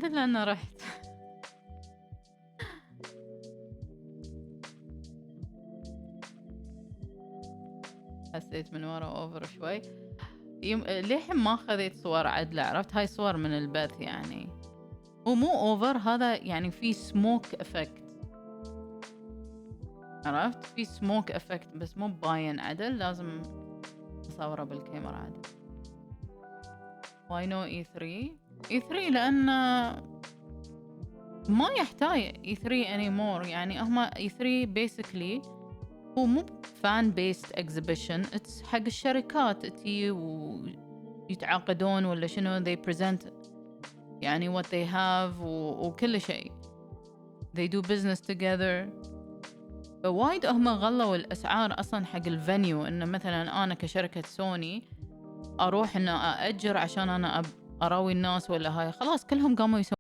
الحمد لله أنا رحت. حسيت من ورا أوفر شوي. للحين ما خذيت صور عدلة، عرفت؟ هاي صور من البث يعني، ومو أوفر، هذا يعني في سموك إفكت، عرفت؟ في سموك إفكت بس مو باين عدل، لازم أصوره بالكاميرا عدل. Why no E3؟ E3 لأن ما يحتاج E3 anymore، يعني هما E3 basically هو مو fan based exhibition، it's حق الشركات تي ويتعاقدون ولا شنو، they present يعني what they have وكل شيء they do business together. فوايد هم غلوا الأسعار أصلا حق الفنيو، إنه مثلا أنا كشركة سوني أروح إنه أأجر عشان أنا أراوي الناس ولا هاي، خلاص كلهم قاموا يسوون.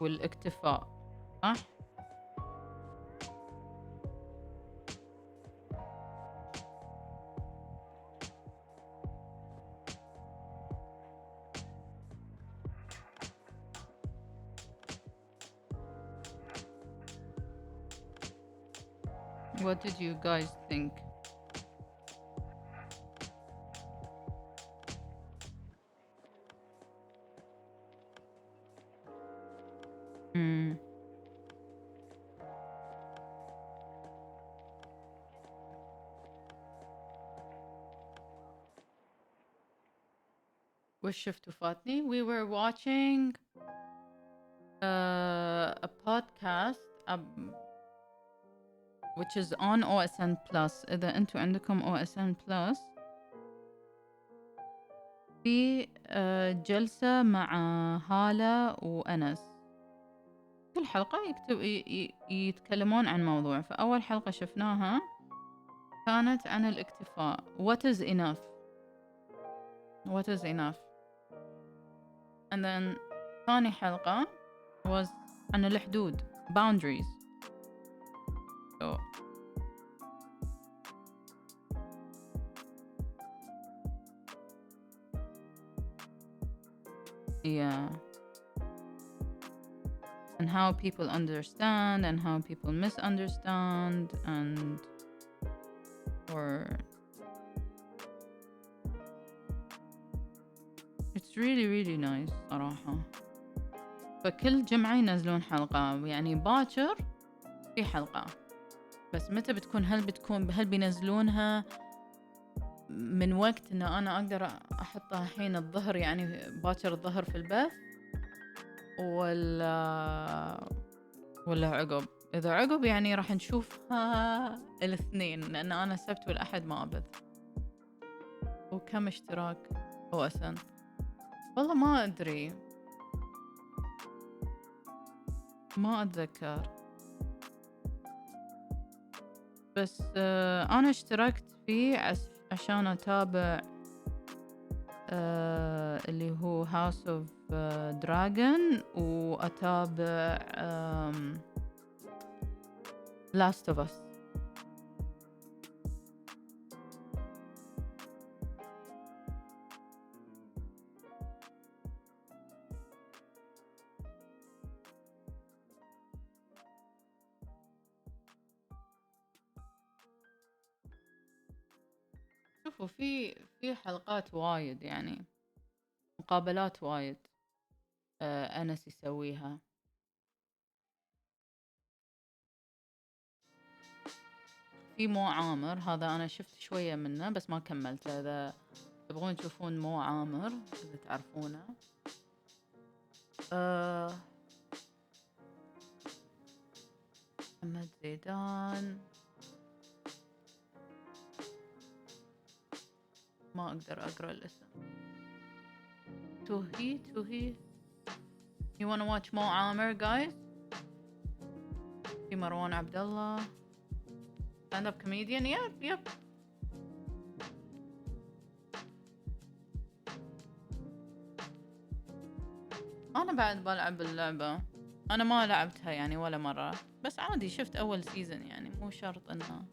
والاكتفاء صح. What did you guys think? وش شفتوا فاتني؟ We were watching a podcast which is on OSN Plus. إذا أنتوا عندكم OSN Plus في جلسة مع هالة وأنس، كل حلقة يتكلمون عن موضوع. فأول حلقة شفناها كانت عن الاكتفاء. What is enough. What is enough. And then ثاني حلقة was عن الحدود boundaries. So yeah, and how people understand and how people misunderstand and or it's really really nice صراحة. فكل جمعة ينزلون حلقة، يعني باكر في حلقة، بس متى بتكون؟ هل بينزلونها من وقت ان انا اقدر احطها حين الظهر، يعني باكر الظهر في البث، ولا عقب؟ اذا عقب يعني راح نشوفها الاثنين، لان انا السبت والاحد ما ابث. وكم اشتراك OSN؟ والله ما ادري، ما اتذكر، بس انا اشتركت فيه عشان اتابع اللي هو House of Dragon، واتابع Last of Us. شوفوا في حلقات وايد، يعني مقابلات وايد أنس يسويها. في مو عامر، هذا أنا شفت شوية منه بس ما كملته. إذا تبغون تشوفون مو عامر، إذا تعرفونه، محمد زيدان، ما أقدر أقرأ الاسم. توهي. You wanna watch مو عامر guys؟ في مروان عبد الله stand up comedian. yep. أنا بعد بلعب اللعبة، أنا ما لعبتها يعني ولا مرة، بس عادي شفت أول سيزن، يعني مو شرط إنه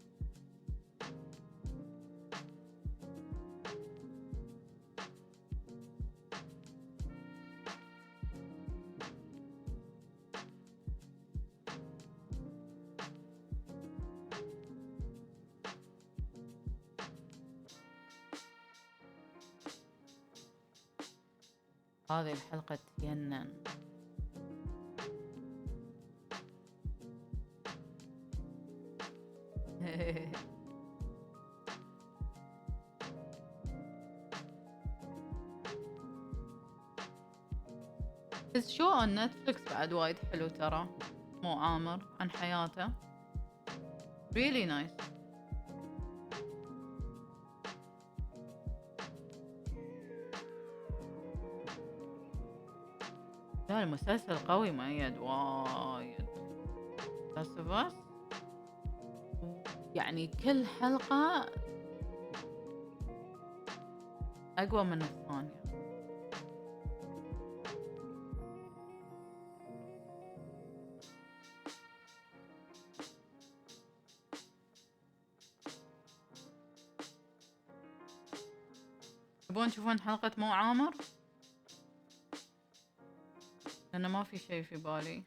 هذه الحلقة تجنن. بس شو on Netflix بعد وايد حلو ترى، مو عامر، عن حياته really nice. لا المسلسل قوي مؤيد وايد. Last of Us يعني كل حلقة أقوى من الثانية. تبون تشوفون حلقة مو عامر؟ لأنه ما في شيء في بالي.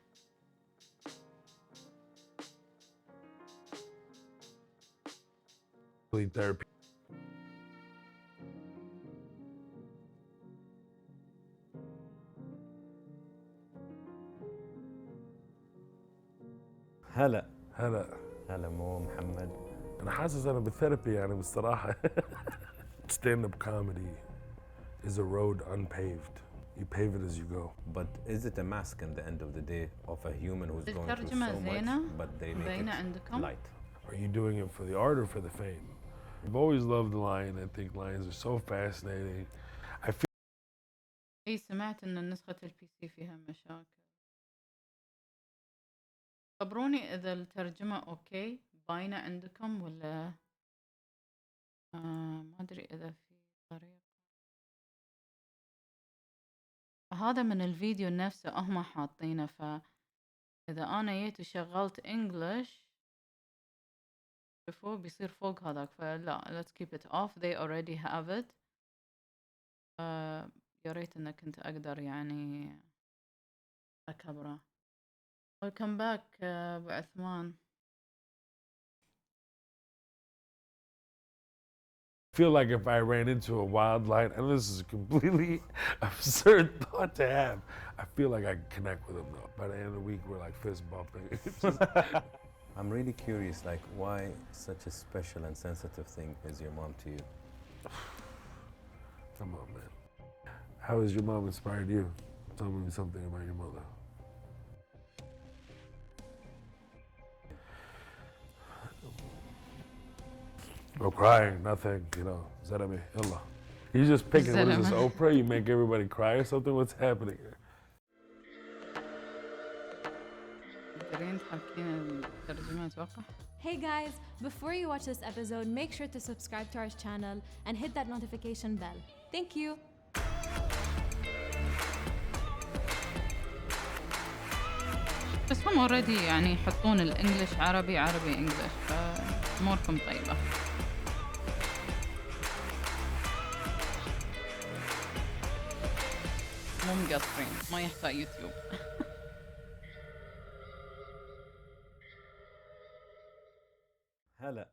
Therapy. هلا هلا مو محمد. انا حاسس انا بالثيرابي يعني بالصراحه. stand up comedy is a road unpaved. You pave it as you go. But is it a mask in the end of the day of a human who's going through الترجمة so زينة much, but they make باينة it عندكم؟ light? Are you doing it for the art or for the fame? I've always loved the lion. I think lions are so fascinating. I feel اي سمعت ان نسخة البي سي فيها مشاكل. خبروني اذا الترجمة اوكي باينة عندكم ولا ما ادري اذا في طريقة. هذا من الفيديو نفسه هم حاطينه، فاذا انا جيت وشغلت انجلش شوفوا بيصير فوق هذاك، فلا let's keep it off, they already have it. يا ريت انك كنت اقدر يعني اكبره. welcome back ابو عثمان. I feel like if I ran into a wild lion, and this is a completely absurd thought to have, I feel like I could connect with him though. By the end of the week, we're like fist bumping. I'm really curious, like, why such a special and sensitive thing is your mom to you? Come on, man. How has your mom inspired you? Tell me something about your mother. No crying, nothing, you know. Zalami, yalla. You just picking, what is this, Zalama. Oprah? You make everybody cry or something? What's happening here? تقدرين تحركين الترجمة اتوقع. Hey guys, before you watch this episode, make sure to subscribe to our channel and hit that notification bell. Thank you. بس هم اوريدي يعني يحطون الانجليش عربي عربي انجليش، فاموركم طيبة. مو مقصرين، ما يحتاج يوتيوب. هلا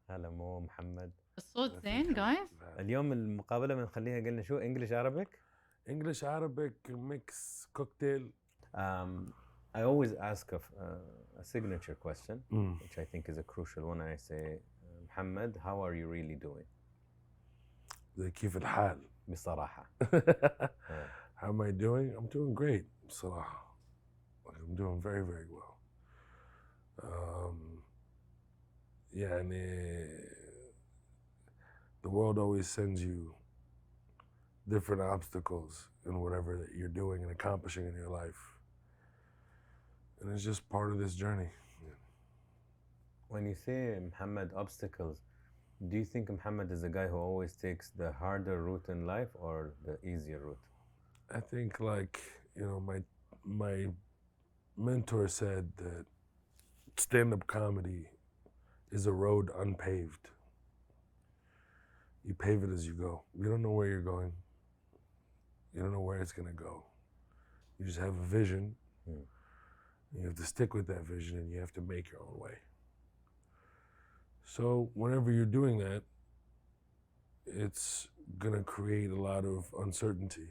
هلا مو محمد. الصوت زين جايز؟ اليوم المقابلة بنخليها قلنا شو English Arabic? English Arabic mix cocktail. I always ask a signature question, which I think is a crucial one. I say, Muhammad, how are you really doing? كيف الحال؟ بصراحة. How am I doing? I'm doing great, بصراحة. I'm doing very, very well. يعني the world always sends you different obstacles in whatever that you're doing and accomplishing in your life. And it's just part of this journey. When you say Muhammad obstacles, do you think Muhammad is a guy who always takes the harder route in life or the easier route? I think, like, you know, my mentor said that stand-up comedy is a road unpaved. You pave it as you go. You don't know where you're going. You don't know where it's gonna go. You just have a vision. You have to stick with that vision and you have to make your own way. So whenever you're doing that, it's gonna create a lot of uncertainty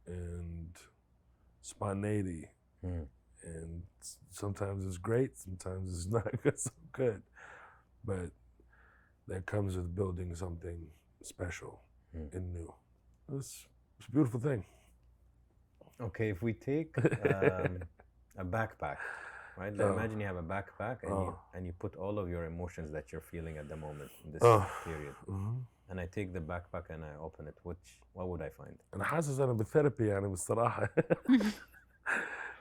and spontaneity. And sometimes it's great, sometimes it's not so good. But that comes with building something special and new. It's a beautiful thing. Okay, if we take a backpack, right? Imagine you have a backpack and you put all of your emotions that you're feeling at the moment in this period. And I take the backpack and I open it. What would I find? أنا حاسس أنا بالثيرابي يعني بصراحة.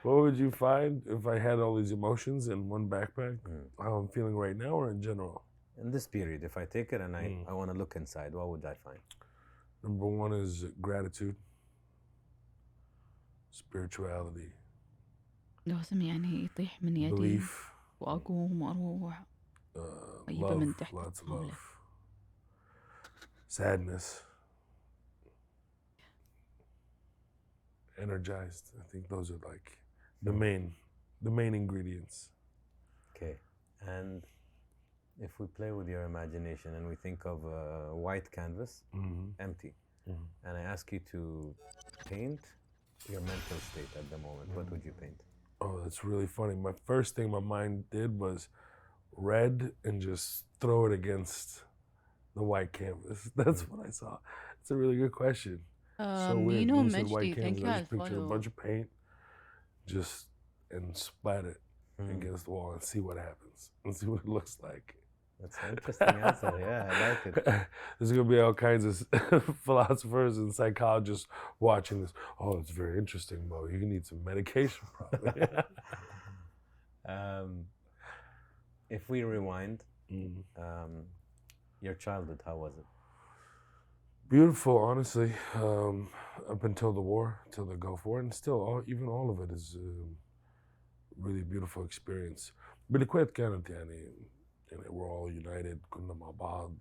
What would you find if I had all these emotions in one backpack? How I'm feeling right now or in general? In this period, if I take it and I want to look inside, what would I find? Number one is gratitude, spirituality, لازم يعني يطيح من يدي belief, واقوم واروح طيبة love, من تحت lots of الطاولة. love, sadness, energized. I think those are like the main ingredients. Okay, and if we play with your imagination and we think of a white canvas, empty, and I ask you to paint your mental state at the moment, what would you paint? Oh, that's really funny. My first thing my mind did was red and just throw it against the white canvas. That's what I saw. It's a really good question. So weird. Mino When you said white Majdi, thank canvas, you I على just pictured a الفولو. bunch of paint, and splat it against the wall and see what happens and see what it looks like. That's an interesting answer. Yeah, I like it. There's going to be all kinds of philosophers and psychologists watching this. Oh, it's very interesting, Mo. You need some medication, probably. If we rewind, your childhood, how was it? Beautiful, honestly. Up until the war, till the Gulf War, and still, even all of it is a really beautiful experience. بالكويت كانت يعني we're all united. كنا مع بعض.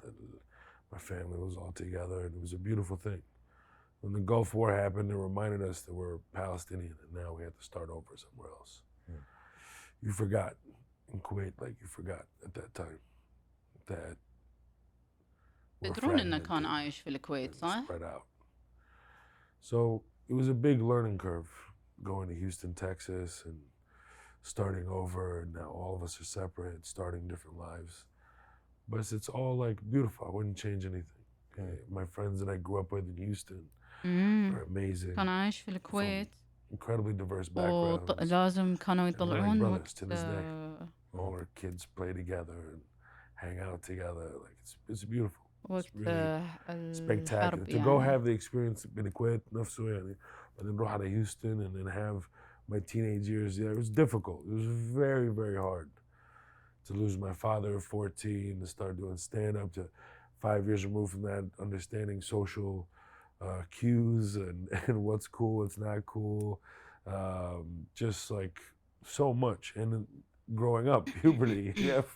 My family was all together, and it was a beautiful thing. When the Gulf War happened, it reminded us that we're Palestinian, and now we had to start over somewhere else. You forgot in Kuwait, like you forgot at that time that we're تدرون إنه كان fragmented عايش في الكويت and صح؟ spread out. So it was a big learning curve going to Houston, Texas, and starting over. And now all of us are separate, starting different lives. But it's all like beautiful. I wouldn't change anything. My friends that I grew up with in Houston are amazing. كان عايش في الكويت. Incredibly diverse backgrounds. ولازم كانوا And we're like يطلعون brothers to وقت this day. All our kids play together and hang out together. Like it's beautiful. It's وقت really spectacular. الحرب To go يعني. have the experience بالكويت نفسه يعني, but then نروح على Houston and then have my teenage years there. It was difficult. It was very, very hard to lose my father at 14, to start doing stand-up, to 5 years removed from that, understanding social cues and what's cool, what's not cool. Just like so much. And then growing up, puberty, you have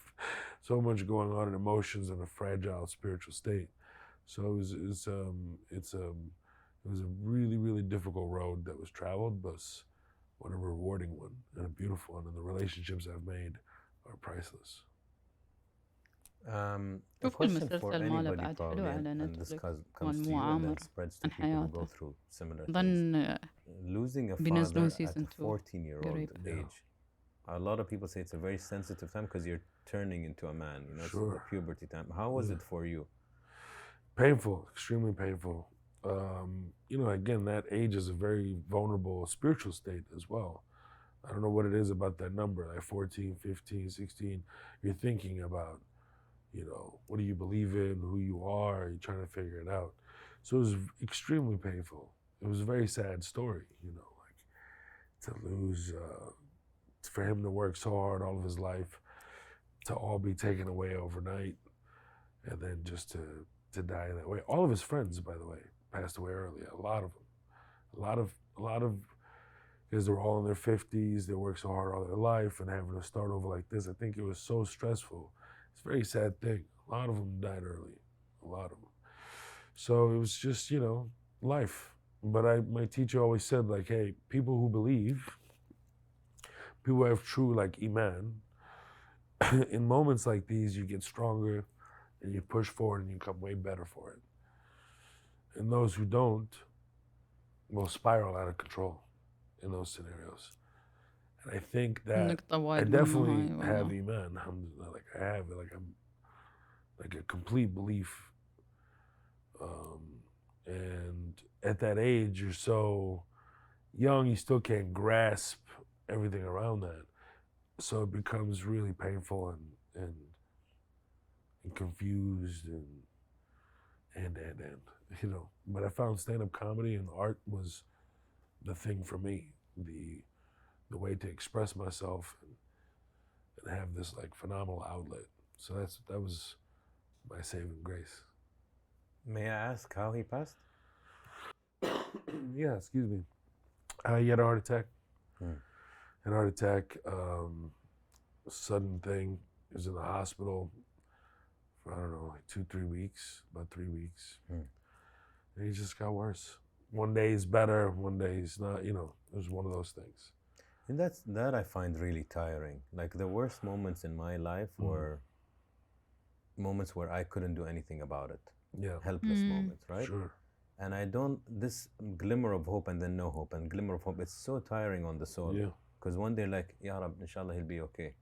so much going on in emotions and a fragile spiritual state. So it was a really, really difficult road that was traveled, but what a rewarding one and a beautiful one. And the relationships I've made are priceless. A شوف question for المسلسل ماله anybody بعد حلو probably, على and this نتفلكس comes مال to مو you and عامر then spreads to عن people who go حياته. through similar things. ظن Losing a بينزلون father at season a 2 14-year-old قريب. age. A lot of people say it's a very sensitive time because you're turning into a man, you know, it's the Sure. puberty time. How was it for you? Painful, extremely painful. You know, again, that age is a very vulnerable spiritual state as well. I don't know what it is about that number, like 14, 15, 16. You're thinking about, you know, what do you believe in, who you are, you're trying to figure it out. So it was extremely painful. It was a very sad story, you know, like to lose, for him to work so hard all of his life, to all be taken away overnight, and then just to die in that way. All of his friends, by the way, passed away early. A lot of them. A lot of, because they were all in their 50s, they worked so hard all their life, and having to start over like this, I think it was so stressful. It's a very sad thing. A lot of them died early. A lot of them. So it was just, you know, life. But my teacher always said, like, hey, people who believe, people who have true, like, iman, in moments like these, you get stronger and you push forward and you come way better for it. And those who don't will spiral out of control in those scenarios. And I think that نقطة I وايد definitely مهمة هاي have والله. iman, alhamdulillah, like I have it, like I'm like a complete belief. And at that age, you're so young, you still can't grasp everything around that. So it becomes really painful and confused and you know. But I found stand-up comedy and art was the thing for me, the way to express myself and have this like phenomenal outlet. So that was my saving grace. May I ask how he passed? Yeah, excuse me. He had a heart attack. An heart attack, sudden thing. He was in the hospital for, I don't know, like 2-3 weeks, about 3 weeks. And he just got worse. One day he's better, one day he's not, you know, it was one of those things. And that I find really tiring. Like the worst moments in my life were moments where I couldn't do anything about it. Yeah. Helpless moments, right? Sure. And I don't, this glimmer of hope and then no hope and glimmer of hope, it's so tiring on the soul. Yeah. Because one day like, Ya Rab, inshallah he'll be okay.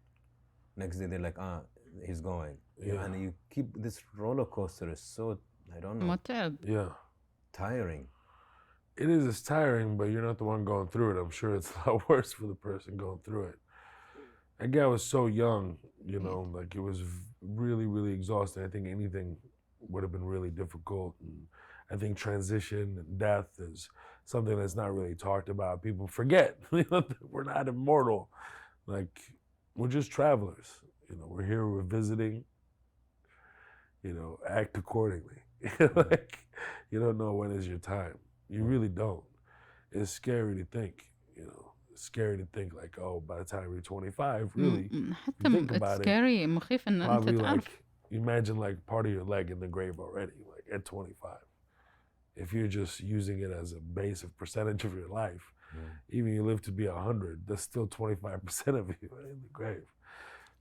Next day they're like, he's going. Yeah. And you keep, this roller coaster is so, I don't know, متعب. Yeah. tiring. It is, it's tiring, but you're not the one going through it. I'm sure it's a lot worse for the person going through it. That guy was so young, you know, like it was really, really exhausting. I think anything would have been really difficult. And I think transition and death is something that's not really talked about. People forget we're not immortal. Like, we're just travelers. We're here, we're visiting. Act accordingly. Like, you don't know when is your time. You really don't. It's scary to think, It's scary to think like, oh, by the time you're 25, really, حتى you think it's about it, scary مخيف ان انت probably تعرف. like, imagine like part of your leg in the grave already, like at 25. If you're just using it as a base of percentage of your life, even you live to be 100, that's still 25% of you in the grave.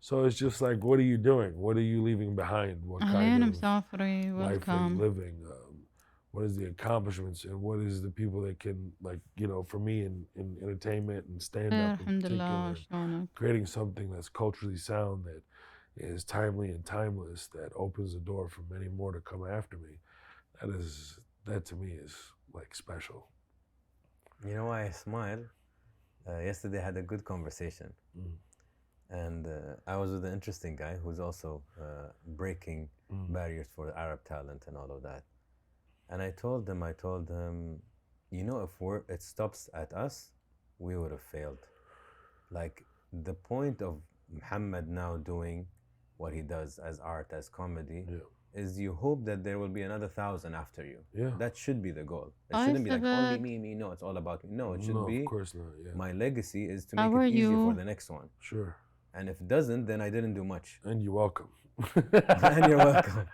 So it's just like, what are you doing? What are you leaving behind? What أهلين kind of مسافري life are you welcome. living? What is the accomplishments and what is the people that can, like, for me in entertainment and stand خير up in الحمد لله particular, شلونك. creating something that's culturally sound, that is timely and timeless, that opens the door for many more to come after me. That to me is like special. You know why I smile? Yesterday I had a good conversation. And I was with an interesting guy who's also breaking barriers for Arab talent and all of that. And I told him, if it stops at us, we would have failed. Like, the point of Muhammad now doing what he does as art, as comedy, is you hope that there will be another 1,000 after you. Yeah. That should be the goal. It shouldn't be like, only me, no, it's all about me. No, it should be, of course not. Yeah. my legacy is to How make are it easier for you? the next one. Sure. And if it doesn't, then I didn't do much. And you're welcome. And you're welcome.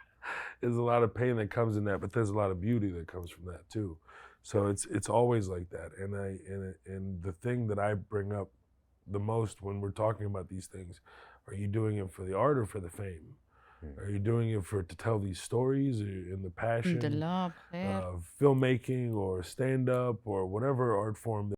There's a lot of pain that comes in that, but there's a lot of beauty that comes from that too. So it's always like that. And the thing that I bring up the most when we're talking about these things, are you doing it for the art or for the fame? Are you doing it to tell these stories in the passion الحمد لله بخير. of filmmaking or stand up or whatever art form